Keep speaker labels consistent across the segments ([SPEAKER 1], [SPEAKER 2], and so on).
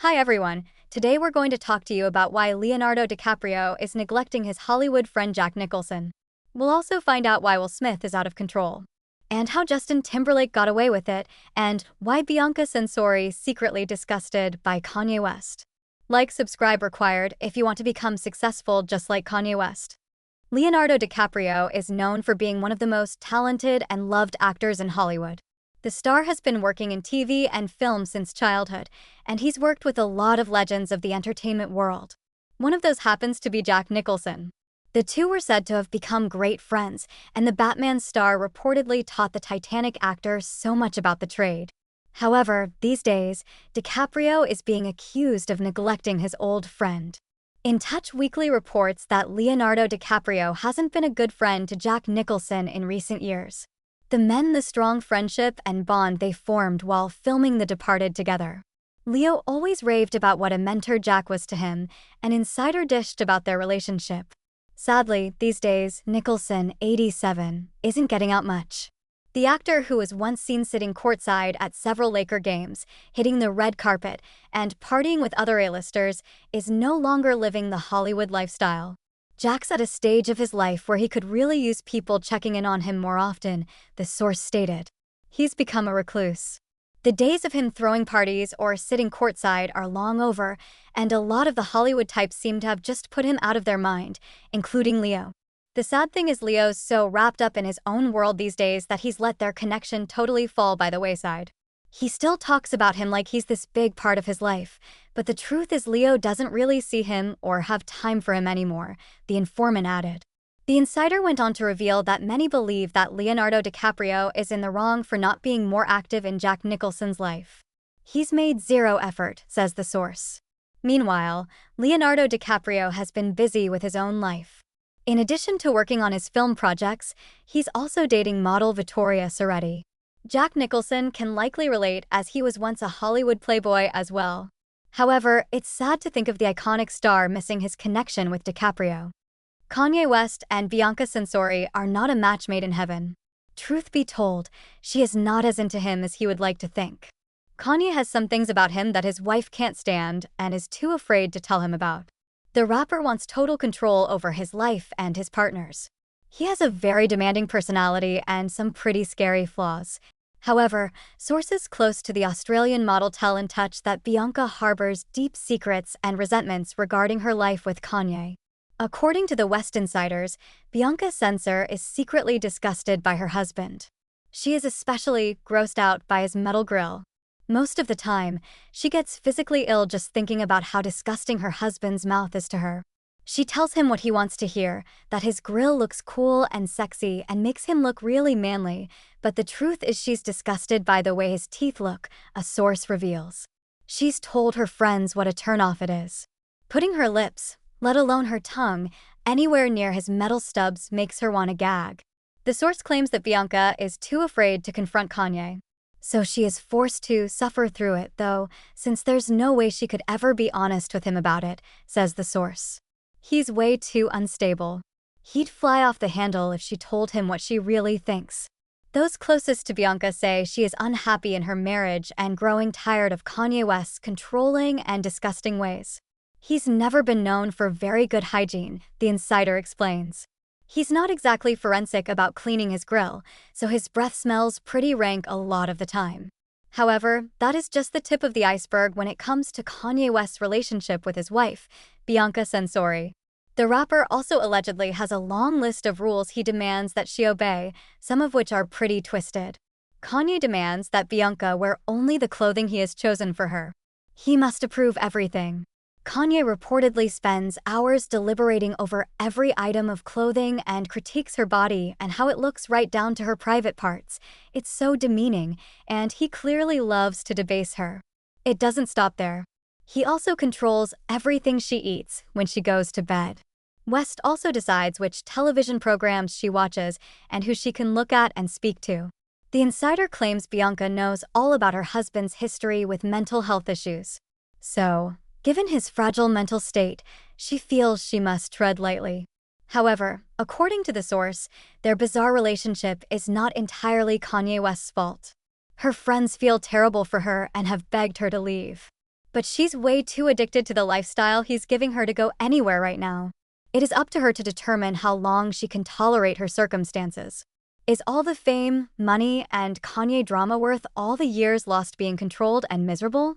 [SPEAKER 1] Hi everyone, today we're going to talk to you about why Leonardo DiCaprio is neglecting his Hollywood friend Jack Nicholson. We'll also find out why Will Smith is out of control, and how Justin Timberlake got away with it, and why Bianca Censori secretly disgusted by Kanye West. Like, subscribe required if you want to become successful just like Kanye West. Leonardo DiCaprio is known for being one of the most talented and loved actors in Hollywood. The star has been working in TV and film since childhood, and he's worked with a lot of legends of the entertainment world. One of those happens to be Jack Nicholson. The two were said to have become great friends, and the Batman star reportedly taught the Titanic actor so much about the trade. However, these days, DiCaprio is being accused of neglecting his old friend. In Touch Weekly reports that Leonardo DiCaprio hasn't been a good friend to Jack Nicholson in recent years. The strong friendship and bond they formed while filming The Departed together. Leo always raved about what a mentor Jack was to him, and insider dished about their relationship. Sadly, these days, Nicholson, 87, isn't getting out much. The actor, who was once seen sitting courtside at several Laker games, hitting the red carpet, and partying with other A-listers, is no longer living the Hollywood lifestyle. Jack's at a stage of his life where he could really use people checking in on him more often, the source stated. He's become a recluse. The days of him throwing parties or sitting courtside are long over, and a lot of the Hollywood types seem to have just put him out of their mind, including Leo. The sad thing is Leo's so wrapped up in his own world these days that he's let their connection totally fall by the wayside. He still talks about him like he's this big part of his life, but the truth is Leo doesn't really see him or have time for him anymore, the informant added. The insider went on to reveal that many believe that Leonardo DiCaprio is in the wrong for not being more active in Jack Nicholson's life. He's made zero effort, says the source. Meanwhile, Leonardo DiCaprio has been busy with his own life. In addition to working on his film projects, he's also dating model Vittoria Soretti. Jack Nicholson can likely relate as he was once a Hollywood playboy as well. However, it's sad to think of the iconic star missing his connection with DiCaprio. Kanye West and Bianca Censori are not a match made in heaven. Truth be told, she is not as into him as he would like to think. Kanye has some things about him that his wife can't stand and is too afraid to tell him about. The rapper wants total control over his life and his partners. He has a very demanding personality and some pretty scary flaws. However, sources close to the Australian model tell In Touch that Bianca harbors deep secrets and resentments regarding her life with Kanye. According to the West Insiders, Bianca Censor is secretly disgusted by her husband. She is especially grossed out by his metal grill. Most of the time, she gets physically ill just thinking about how disgusting her husband's mouth is to her. She tells him what he wants to hear, that his grill looks cool and sexy and makes him look really manly, but the truth is she's disgusted by the way his teeth look, a source reveals. She's told her friends what a turnoff it is. Putting her lips, let alone her tongue, anywhere near his metal stubs makes her want to gag. The source claims that Bianca is too afraid to confront Kanye. So she is forced to suffer through it, though, since there's no way she could ever be honest with him about it, says the source. He's way too unstable. He'd fly off the handle if she told him what she really thinks. Those closest to Bianca say she is unhappy in her marriage and growing tired of Kanye West's controlling and disgusting ways. He's never been known for very good hygiene, the insider explains. He's not exactly forensic about cleaning his grill, so his breath smells pretty rank a lot of the time. However, that is just the tip of the iceberg when it comes to Kanye West's relationship with his wife, Bianca Censori. The rapper also allegedly has a long list of rules he demands that she obey, some of which are pretty twisted. Kanye demands that Bianca wear only the clothing he has chosen for her. He must approve everything. Kanye reportedly spends hours deliberating over every item of clothing and critiques her body and how it looks right down to her private parts. It's so demeaning, and he clearly loves to debase her. It doesn't stop there. He also controls everything she eats when she goes to bed. West also decides which television programs she watches and who she can look at and speak to. The insider claims Bianca knows all about her husband's history with mental health issues. So, given his fragile mental state, she feels she must tread lightly. However, according to the source, their bizarre relationship is not entirely Kanye West's fault. Her friends feel terrible for her and have begged her to leave. But she's way too addicted to the lifestyle he's giving her to go anywhere right now. It is up to her to determine how long she can tolerate her circumstances. Is all the fame, money, and Kanye drama worth all the years lost being controlled and miserable?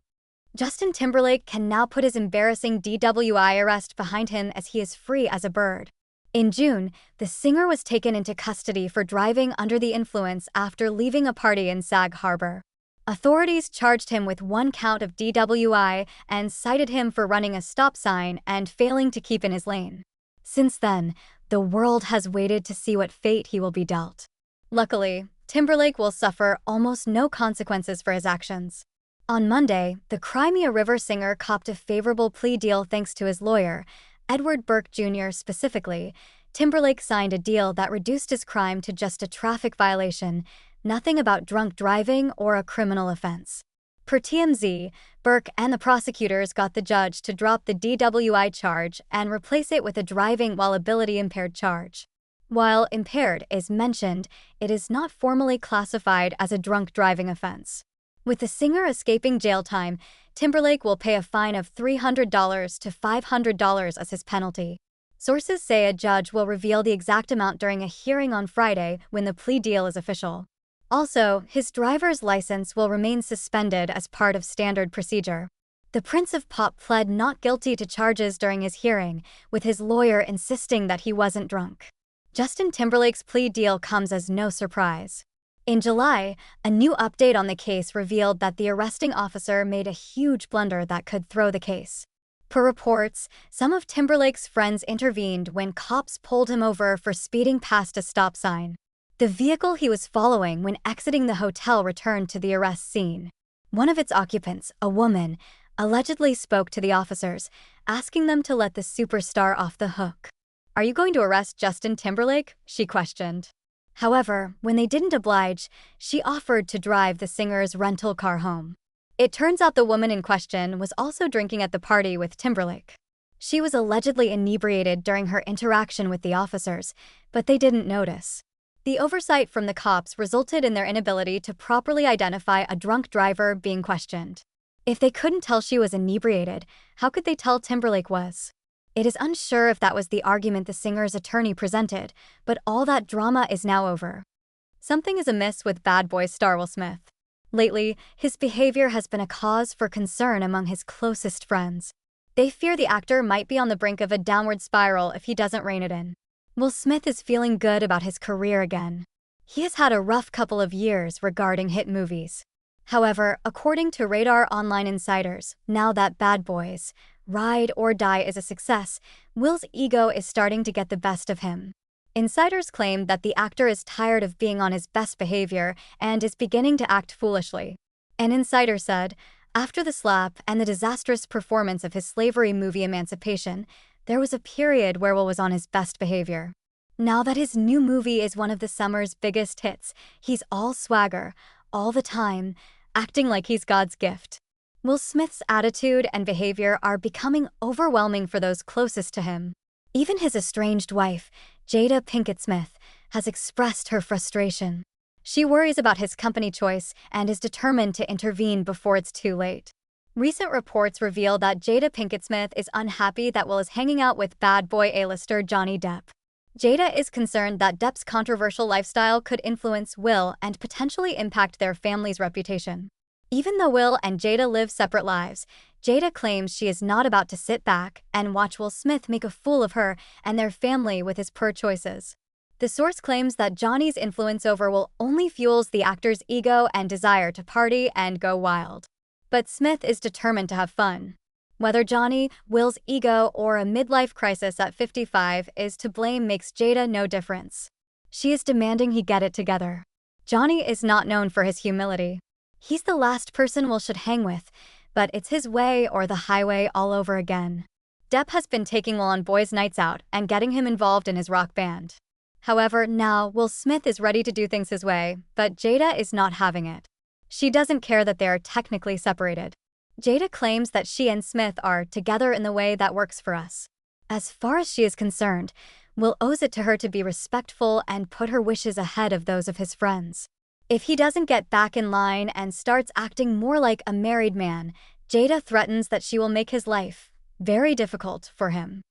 [SPEAKER 1] Justin Timberlake can now put his embarrassing DWI arrest behind him as he is free as a bird. In June, the singer was taken into custody for driving under the influence after leaving a party in Sag Harbor. Authorities charged him with 1 count of DWI and cited him for running a stop sign and failing to keep in his lane. Since then, the world has waited to see what fate he will be dealt. Luckily, Timberlake will suffer almost no consequences for his actions. On Monday, the Crimea River singer copped a favorable plea deal thanks to his lawyer, Edward Burke Jr. Specifically. Timberlake signed a deal that reduced his crime to just a traffic violation, nothing about drunk driving or a criminal offense. Per TMZ, Burke and the prosecutors got the judge to drop the DWI charge and replace it with a driving while ability-impaired charge. While impaired is mentioned, it is not formally classified as a drunk driving offense. With the singer escaping jail time, Timberlake will pay a fine of $300 to $500 as his penalty. Sources say a judge will reveal the exact amount during a hearing on Friday when the plea deal is official. Also, his driver's license will remain suspended as part of standard procedure. The Prince of Pop pled not guilty to charges during his hearing, with his lawyer insisting that he wasn't drunk. Justin Timberlake's plea deal comes as no surprise. In July, a new update on the case revealed that the arresting officer made a huge blunder that could throw the case. Per reports, some of Timberlake's friends intervened when cops pulled him over for speeding past a stop sign. The vehicle he was following when exiting the hotel returned to the arrest scene. One of its occupants, a woman, allegedly spoke to the officers, asking them to let the superstar off the hook. "Are you going to arrest Justin Timberlake?" she questioned. However, when they didn't oblige, she offered to drive the singer's rental car home. It turns out the woman in question was also drinking at the party with Timberlake. She was allegedly inebriated during her interaction with the officers, but they didn't notice. The oversight from the cops resulted in their inability to properly identify a drunk driver being questioned. If they couldn't tell she was inebriated, how could they tell Timberlake was? It is unsure if that was the argument the singer's attorney presented, but all that drama is now over. Something is amiss with Bad Boy star Will Smith. Lately, his behavior has been a cause for concern among his closest friends. They fear the actor might be on the brink of a downward spiral if he doesn't rein it in. Will Smith is feeling good about his career again. He has had a rough couple of years regarding hit movies. However, according to Radar Online insiders, now that Bad Boys Ride or Die is a success, Will's ego is starting to get the best of him. Insiders claim that the actor is tired of being on his best behavior and is beginning to act foolishly. An insider said, after the slap and the disastrous performance of his slavery movie Emancipation, there was a period where Will was on his best behavior. Now that his new movie is one of the summer's biggest hits, he's all swagger, all the time, acting like he's God's gift. Will Smith's attitude and behavior are becoming overwhelming for those closest to him. Even his estranged wife, Jada Pinkett Smith, has expressed her frustration. She worries about his company choice and is determined to intervene before it's too late. Recent reports reveal that Jada Pinkett Smith is unhappy that Will is hanging out with bad boy A-lister Johnny Depp. Jada is concerned that Depp's controversial lifestyle could influence Will and potentially impact their family's reputation. Even though Will and Jada live separate lives, Jada claims she is not about to sit back and watch Will Smith make a fool of her and their family with his poor choices. The source claims that Johnny's influence over Will only fuels the actor's ego and desire to party and go wild. But Smith is determined to have fun. Whether Johnny, Will's ego, or a midlife crisis at 55 is to blame makes Jada no difference. She is demanding he get it together. Johnny is not known for his humility. He's the last person Will should hang with, but it's his way or the highway all over again. Depp has been taking Will on boys' nights out and getting him involved in his rock band. However, now Will Smith is ready to do things his way, but Jada is not having it. She doesn't care that they are technically separated. Jada claims that she and Smith are together in the way that works for us. As far as she is concerned, Will owes it to her to be respectful and put her wishes ahead of those of his friends. If he doesn't get back in line and starts acting more like a married man, Jada threatens that she will make his life very difficult for him.